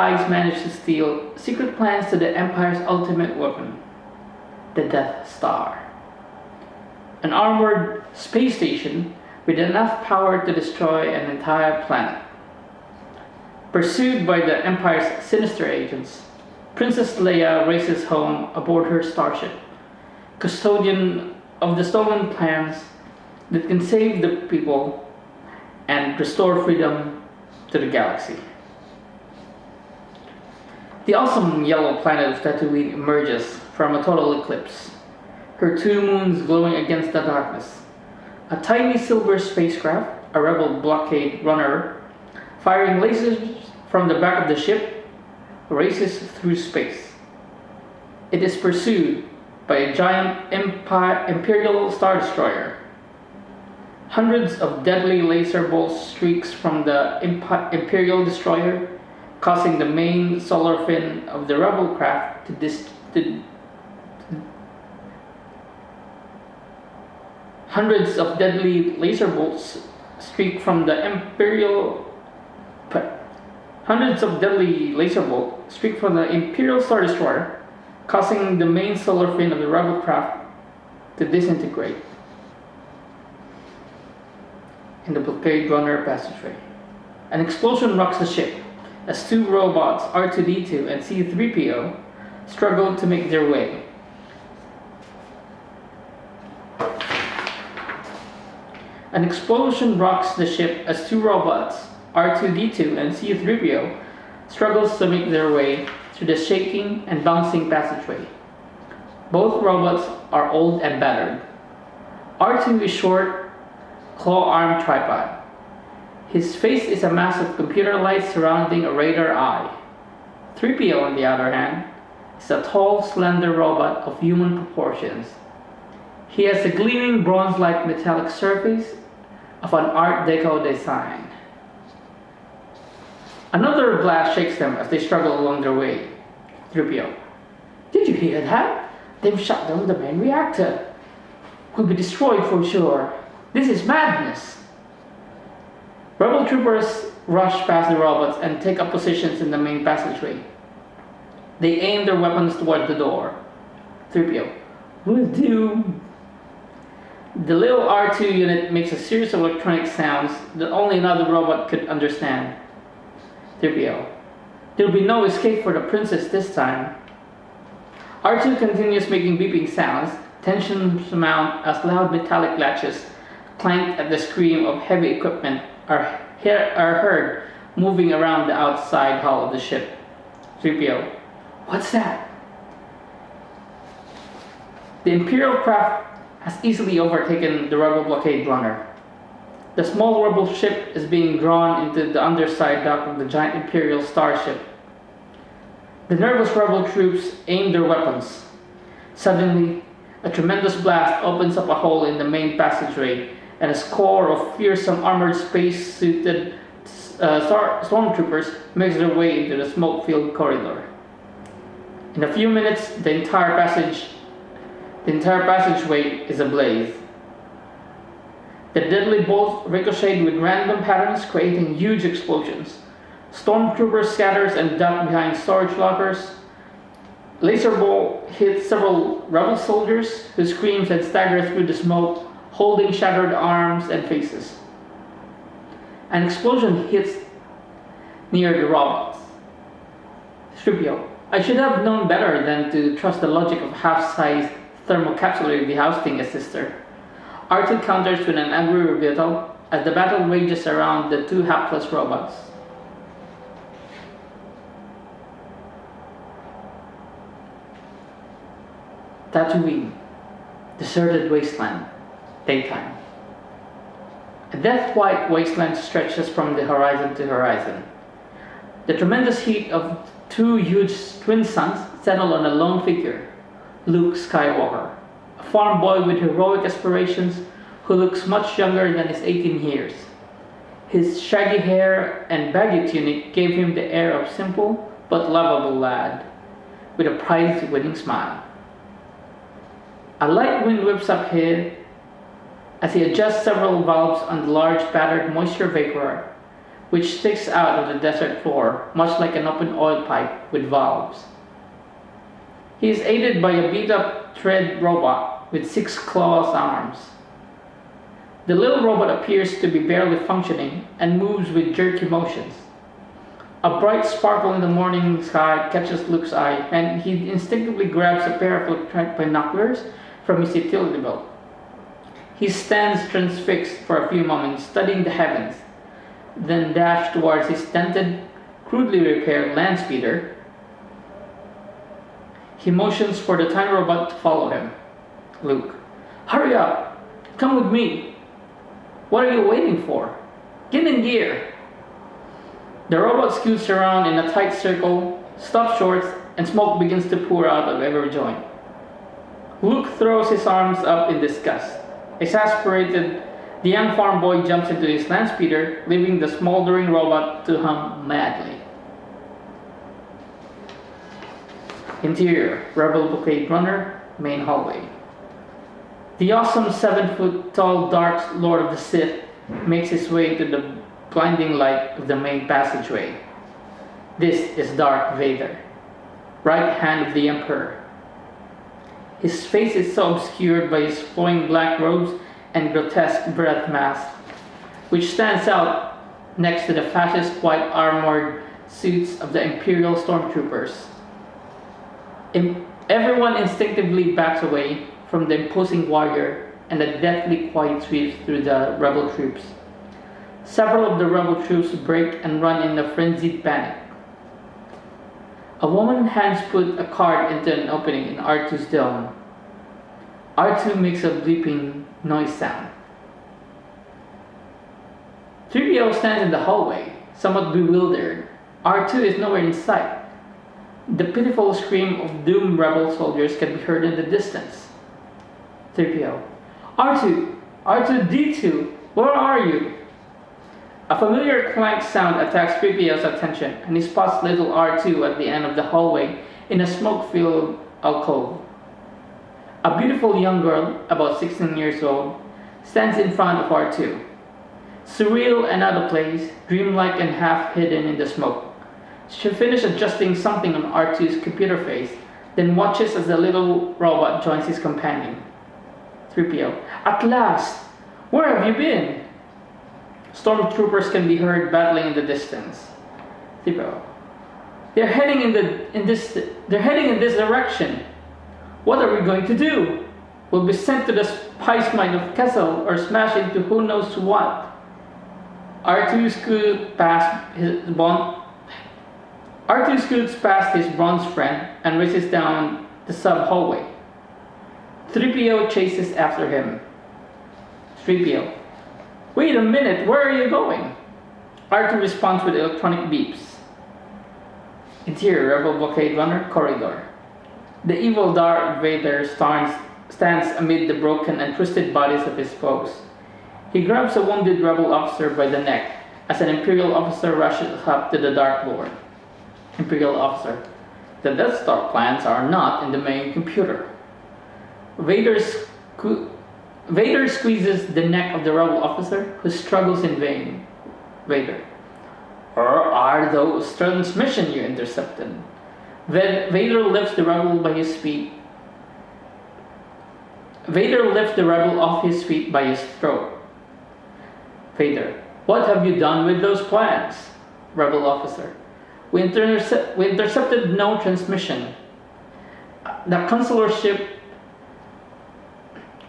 spies manage to steal secret plans to the Empire's ultimate weapon, the Death Star. An armored space station with enough power to destroy an entire planet. Pursued by the Empire's sinister agents, Princess Leia races home aboard her starship, custodian of the stolen plans that can save the people and restore freedom to the galaxy. The awesome yellow planet of Tatooine emerges from a total eclipse, her two moons glowing against the darkness. A tiny silver spacecraft, a rebel blockade runner, firing lasers from the back of the ship, races through space. It is pursued by a giant Imperial Star Destroyer. Hundreds of deadly laser bolts streaks from the Imperial Destroyer, causing the main solar fin of the rebel craft Hundreds of deadly laser bolts streak from the Imperial Star Destroyer, causing the main solar fin of the rebel craft to disintegrate. In the blockade runner passageway, an explosion rocks the ship as two robots, R2-D2 and C-3PO, struggle to make their way. An explosion rocks the ship as two robots, R2-D2 and C-3PO, struggles to make their way through the shaking and bouncing passageway. Both robots are old and battered. R2 is short, claw-armed tripod. His face is a mass of computer lights surrounding a radar eye. 3PO, on the other hand, is a tall, slender robot of human proportions. He has a gleaming bronze-like metallic surface of an Art Deco design. Another blast shakes them as they struggle along their way. 3PO: "Did you hear that? They've shut down the main reactor. We'll be destroyed for sure. This is madness." Rebel troopers rush past the robots and take up positions in the main passageway. They aim their weapons toward the door. 3PO: "We'll do." The little R2 unit makes a series of electronic sounds that only another robot could understand. 3PO: "There'll be no escape for the princess this time." R2 continues making beeping sounds. Tensions mount as loud metallic latches clank at the scream of heavy equipment are heard moving around the outside hull of the ship. 3PO: "What's that?" The Imperial craft has easily overtaken the rebel blockade runner. The small rebel ship is being drawn into the underside dock of the giant Imperial starship. The nervous rebel troops aim their weapons. Suddenly, a tremendous blast opens up a hole in the main passageway, and a score of fearsome armored space-suited stormtroopers makes their way into the smoke-filled corridor. In a few minutes, the entire passageway is ablaze. The deadly bolts ricochet with random patterns, creating huge explosions. Stormtroopers scatters and duck behind storage lockers. Laser ball hits several rebel soldiers, who scream and stagger through the smoke, holding shattered arms and faces. An explosion hits near the robots. 3PO: "I should have known better than to trust the logic of half-sized thermocapsular dehousing assister." R2 counters with an angry rebuttal as the battle rages around the two hapless robots. Tatooine, deserted wasteland, daytime. A death-white wasteland stretches from the horizon to horizon. The tremendous heat of two huge twin suns settle on a lone figure, Luke Skywalker, a farm boy with heroic aspirations who looks much younger than his 18 years. His shaggy hair and baggy tunic gave him the air of simple but lovable lad, with a prize-winning smile. A light wind whips up as he adjusts several valves on the large battered moisture vaporer, which sticks out of the desert floor, much like an open oil pipe with valves. He is aided by a beat-up tread robot with 6 clawless arms. The little robot appears to be barely functioning and moves with jerky motions. A bright sparkle in the morning sky catches Luke's eye, and he instinctively grabs a pair of electronic binoculars from his utility belt. He stands transfixed for a few moments, studying the heavens, then dashes towards his dented, crudely repaired land speeder. He motions for the tiny robot to follow him. Luke, hurry up! Come with me! What are you waiting for? Get in gear! The robot scoots around in a tight circle, stops short, and smoke begins to pour out of every joint. Luke throws his arms up in disgust. Exasperated, the young farm boy jumps into his land speeder, leaving the smoldering robot to hum madly. Interior, Rebel Blockade Runner, main hallway. The awesome 7-foot-tall Dark Lord of the Sith makes his way into the blinding light of the main passageway. This is Darth Vader, right hand of the Emperor. His face is so obscured by his flowing black robes and grotesque breath mask, which stands out next to the fascist white armored suits of the Imperial stormtroopers. Everyone instinctively backs away from the imposing warrior, and a deathly quiet sweeps through the rebel troops. Several of the rebel troops break and run in a frenzied panic. A woman hands put a card into an opening in R2's dome. R2 makes a bleeping noise sound. 3PO stands in the hallway, somewhat bewildered. R2 is nowhere in sight. The pitiful scream of doomed rebel soldiers can be heard in the distance. 3PO. R2! R2-D2! Where are you? A familiar clank sound attacks 3PO's attention, and he spots little R2 at the end of the hallway in a smoke-filled alcove. A beautiful young girl, about 16 years old, stands in front of R2. Surreal and out of place, dreamlike and half hidden in the smoke. She finishes adjusting something on R2's computer face, then watches as the little robot joins his companion. 3PO. At last! Where have you been? Stormtroopers can be heard battling in the distance. 3PO. They're heading in this direction. What are we going to do? We'll be sent to the spice mine of Kessel or smash into who knows what. R2 scoots past his bronze friend and races down the sub-hallway. 3PO chases after him. 3PO. Wait a minute, where are you going? R2 responds with electronic beeps. Interior, Rebel Blockade Runner, corridor. The evil Darth Vader stands amid the broken and twisted bodies of his foes. He grabs a wounded rebel officer by the neck as an Imperial officer rushes up to the Dark Lord. Imperial officer. The Death Star plans are not in the main computer. Vader squeezes the neck of the rebel officer, who struggles in vain. Vader. Or are those transmissions you intercepted? Vader lifts the rebel off his feet by his throat. Vader. What have you done with those plans? Rebel officer. We intercepted no transmission. The consular ship.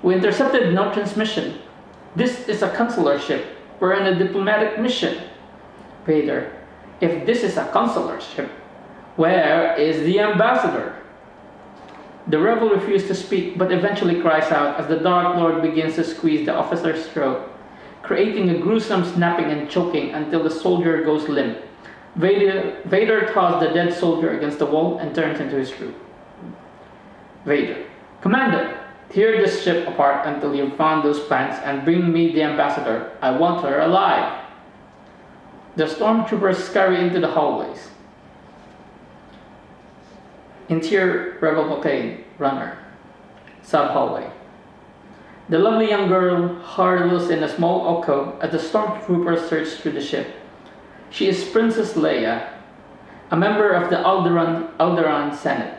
We intercepted no transmission. This is a consular ship. We're on a diplomatic mission. Vader. If this is a consular ship, where is the ambassador? The rebel refuses to speak, but eventually cries out as the Dark Lord begins to squeeze the officer's throat, creating a gruesome snapping and choking until the soldier goes limp. Vader tosses the dead soldier against the wall and turns into his troop. Vader. Commander, tear this ship apart until you've found those plans and bring me the ambassador. I want her alive. The stormtroopers scurry into the hallways. Interior, Rebel Blockade Runner, sub-hallway. The lovely young girl huddles in a small alcove as the stormtroopers search through the ship. She is Princess Leia, a member of the Alderaan Senate.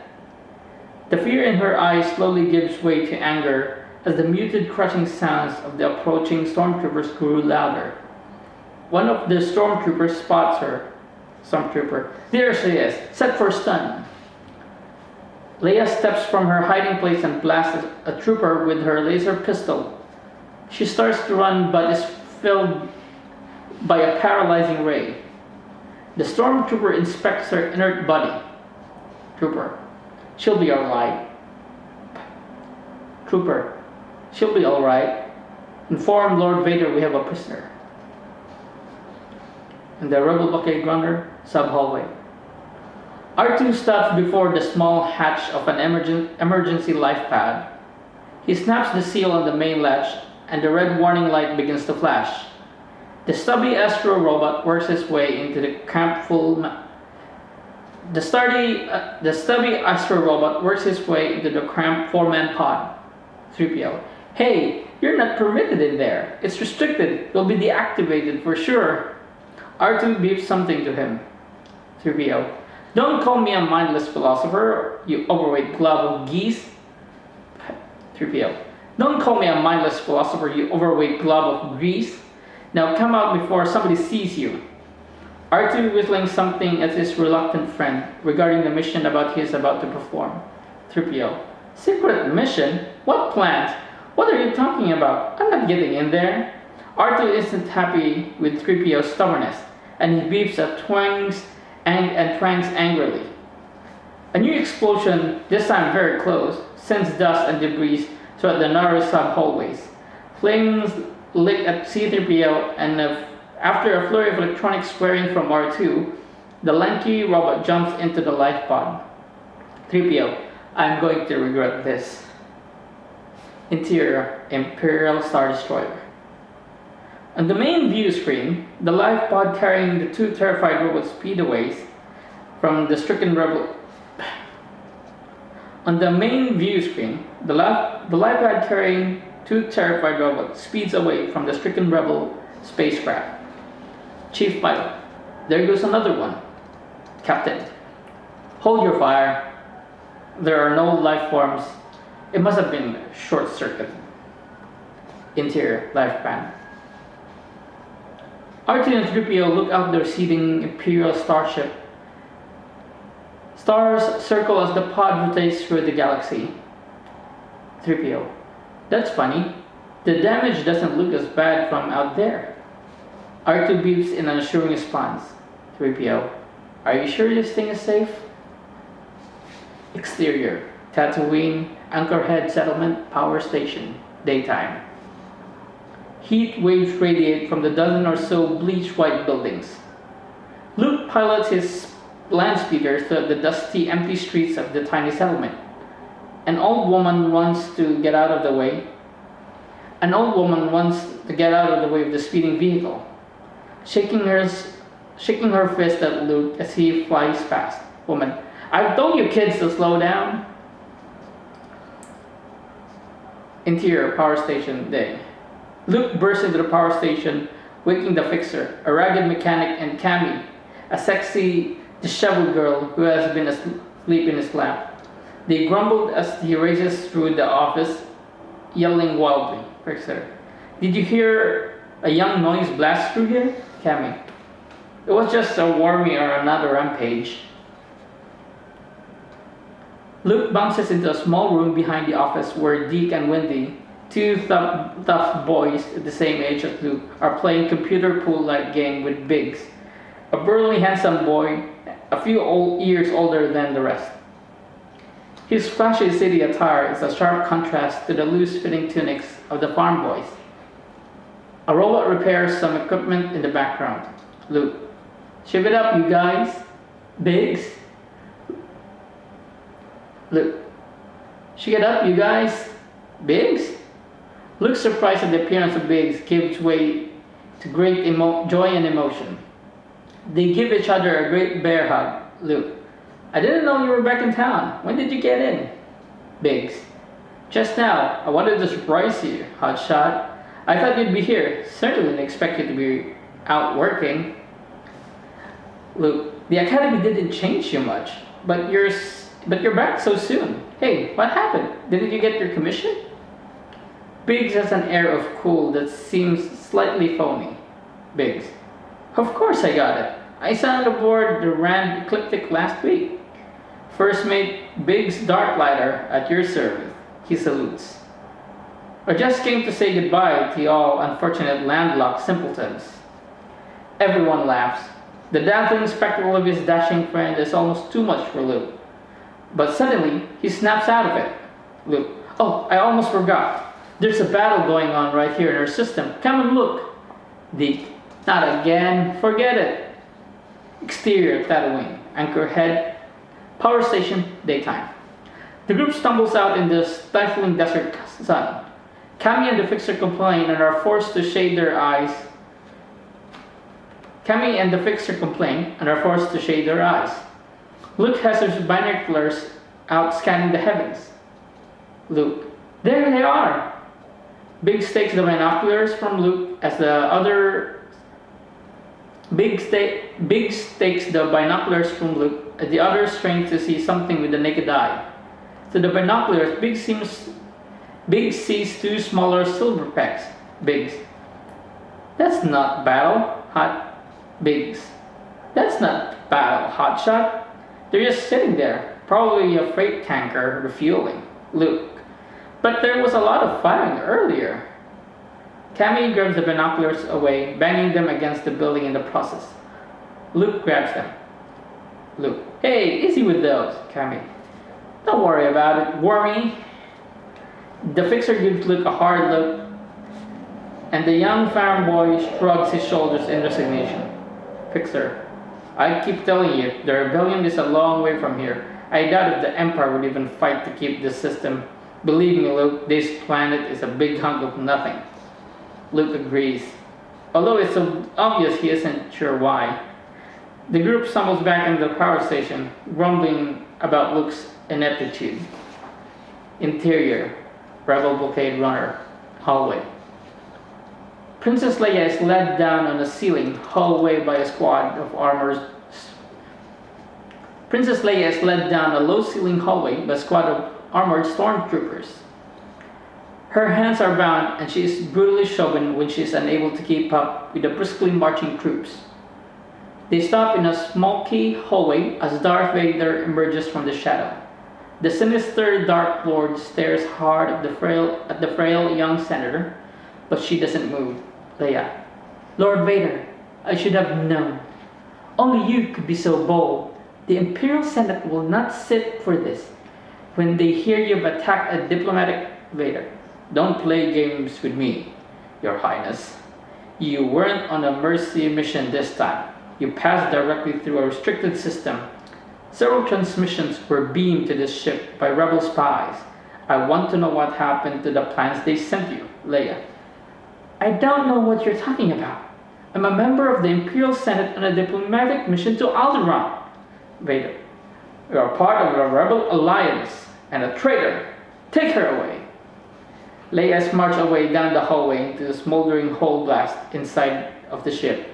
The fear in her eyes slowly gives way to anger as the muted crushing sounds of the approaching stormtroopers grew louder. One of the stormtroopers spots her. Stormtrooper, there she is, set for stun. Leia steps from her hiding place and blasts a trooper with her laser pistol. She starts to run but is filled by a paralyzing ray. The stormtrooper inspects her inert body. Trooper, she'll be alright. Trooper, she'll be alright. Inform Lord Vader we have a prisoner. In the rebel blockade runner sub-hallway. R2 stops before the small hatch of an emergency life pad. He snaps the seal on the main latch and the red warning light begins to flash. The stubby astro robot works its way into the cramped The stubby astro robot works its way into the cramped four-man pod. 3PO. Hey, you're not permitted in there. It's restricted. You'll be deactivated for sure. R2 beeps something to him. 3PO. Don't call me a mindless philosopher, you overweight glob of geese. 3PO. Don't call me a mindless philosopher, you overweight glob of grease. Now come out before somebody sees you. R2 whistling something at his reluctant friend regarding the mission he is about to perform. 3PO. Secret mission? What plans? What are you talking about? I'm not getting in there. R2 isn't happy with 3PO's stubbornness, and he beeps and twangs angrily. A new explosion, this time very close, sends dust and debris throughout the narrow sub-hallways. Flames lick at C-3PO, and after a flurry of electronic swearing from R2, the lanky robot jumps into the life pod. 3PO, I'm going to regret this. Interior, Imperial Star Destroyer. On the main view screen, the life pod carrying the two terrified robots speed away from the stricken rebel. On the main view screen, the life pod carrying two terrified robots speeds away from the stricken rebel spacecraft. Chief Pilot, there goes another one. Captain, hold your fire. There are no life forms. It must have been short-circuited. Interior, life pan. R2 and 3PO look out their seething Imperial starship. Stars circle as the pod rotates through the galaxy. 3PO. That's funny. The damage doesn't look as bad from out there. R2 beeps in an assuring response. 3PO. Are you sure this thing is safe? Exterior. Tatooine, Anchorhead Settlement, Power Station. Daytime. Heat waves radiate from the dozen or so bleached white buildings. Luke pilots his land speeder through the dusty, empty streets of the tiny settlement. An old woman wants to get out of the way. An old woman wants to get out of the way of the speeding vehicle, shaking her fist at Luke as he flies past. Woman, I've told you kids to slow down. Interior, Power Station, day. Luke bursts into the power station, waking the fixer, a ragged mechanic, and Cammy, a sexy, disheveled girl who has been asleep in his lap. They grumbled as he races through the office, yelling wildly. Fixer, did you hear a young noise blast through here? Cammy, it was just a wormy or another rampage. Luke bounces into a small room behind the office where Deke and Wendy, two tough boys the same age as Luke, are playing computer pool-like game with Biggs, a burly handsome boy, a few years older than the rest. His flashy city attire is a sharp contrast to the loose-fitting tunics of the farm boys. A robot repairs some equipment in the background. Luke, ship it up, you guys. Biggs. Luke, shake it up, you guys. Biggs. Luke's surprise at the appearance of Biggs gives way to great joy and emotion. They give each other a great bear hug. Luke, I didn't know you were back in town. When did you get in? Biggs, just now. I wanted to surprise you, hotshot. I thought you'd be here. Certainly didn't expect you to be out working. Luke, the academy didn't change you much, but you're back so soon. Hey, what happened? Didn't you get your commission? Biggs has an air of cool that seems slightly phony. Biggs, of course I got it. I signed aboard the Rand Ecliptic last week. First mate Biggs Darklighter at your service. He salutes. I just came to say goodbye to you all unfortunate landlocked simpletons. Everyone laughs. The dazzling spectacle of his dashing friend is almost too much for Luke. But suddenly, he snaps out of it. Luke, oh, I almost forgot. There's a battle going on right here in our system. Come and look. Deke, not again. Forget it. Exterior Tatooine, Anchorhead, power station, daytime. The group stumbles out in the stifling desert sun. Cammy and the Fixer complain and are forced to shade their eyes. Cammy and the Fixer complain and are forced to shade their eyes. Luke has his binoculars out scanning the heavens. Luke, there they are! Biggs takes the binoculars from Luke as the other. Biggs takes the binoculars from Luke as the others strain to see something with the naked eye. To the binoculars, Biggs sees two smaller silver pecks. Biggs, that's not battle, Biggs, that's not battle, hotshot. They're just sitting there, probably a freight tanker refueling. Luke, but there was a lot of firing earlier. Cammy grabs the binoculars away, banging them against the building in the process. Luke grabs them. Luke, hey, easy with those, Cammy. Don't worry about it, wormy. The Fixer gives Luke a hard look, and the young farm boy shrugs his shoulders in resignation. Fixer, I keep telling you, the rebellion is a long way from here. I doubt if the Empire would even fight to keep this system. Believe me, Luke, this planet is a big hunk of nothing. Luke agrees, although it's so obvious he isn't sure why. The group stumbles back into the power station, grumbling about Luke's ineptitude. Interior, Rebel Blockade Runner, hallway. Princess Leia is led down on the ceiling hallway by a squad of Princess Leia is led down a low-ceiling hallway by a squad of armored stormtroopers. Her hands are bound and she is brutally shaven when she is unable to keep up with the briskly marching troops. They stop in a smoky hallway as Darth Vader emerges from the shadow. The sinister Dark Lord stares hard at the frail young senator, but she doesn't move. Leia, Lord Vader, I should have known. Only you could be so bold. The Imperial Senate will not sit for this. When they hear you've attacked a diplomatic Vader, don't play games with me, Your Highness. You weren't on a mercy mission this time. You passed directly through a restricted system. Several transmissions were beamed to this ship by rebel spies. I want to know what happened to the plans they sent you, Leia. I don't know what you're talking about. I'm a member of the Imperial Senate on a diplomatic mission to Alderaan. Vader, you are part of a rebel alliance and a traitor. Take her away. Leia's marched away down the hallway into the smoldering hole blast inside of the ship.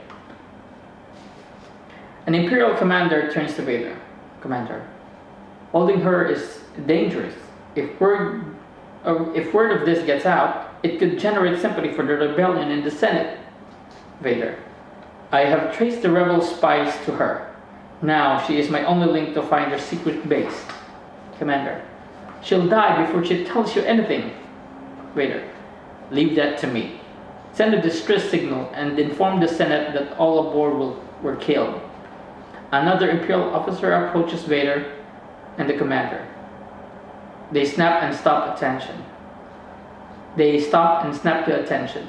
An Imperial commander turns to Vader. Commander, holding her is dangerous. If word of this gets out, it could generate sympathy for the rebellion in the Senate. Vader, I have traced the rebel spies to her. Now she is my only link to find their secret base. Commander, she'll die before she tells you anything. Vader, leave that to me. Send a distress signal and inform the Senate that all aboard were killed. Another Imperial officer approaches Vader and the commander. They snap and stop attention. They stop and snap to attention.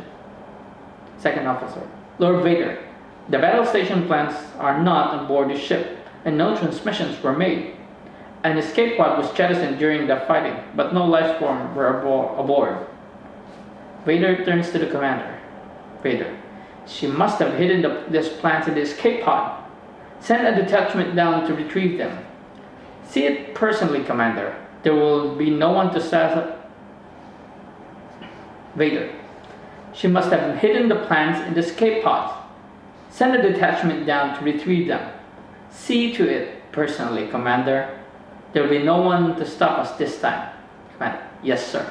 Second officer, Lord Vader, the battle station plans are not on board the ship, and no transmissions were made. An escape pod was jettisoned during the fighting, but no life form were aboard. Vader turns to the commander. Vader, she must have hidden these plans in the escape pod. Send a detachment down to retrieve them. See it personally, Commander. There will be no one to sass. Vader, she must have hidden the plans in the escape pods. Send a detachment down to retrieve them. See to it personally, Commander. There will be no one to stop us this time. Commander. Yes, sir.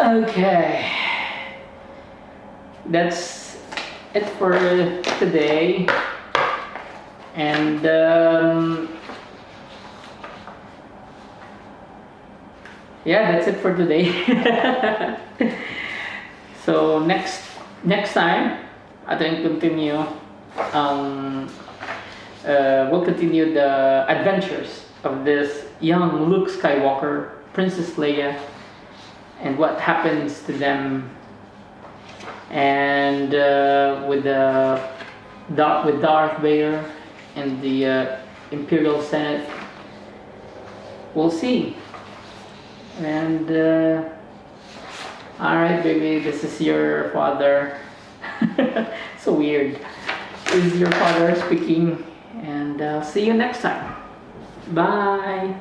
Okay. That's it for today. And yeah, that's it for today. So next time, I think continue. We'll continue the adventures of this young Luke Skywalker, Princess Leia, and what happens to them, and with Darth Vader and the Imperial Senate. We'll see. And alright, baby, this is your father. So weird. This is your father speaking, and I'll see you next time. Bye.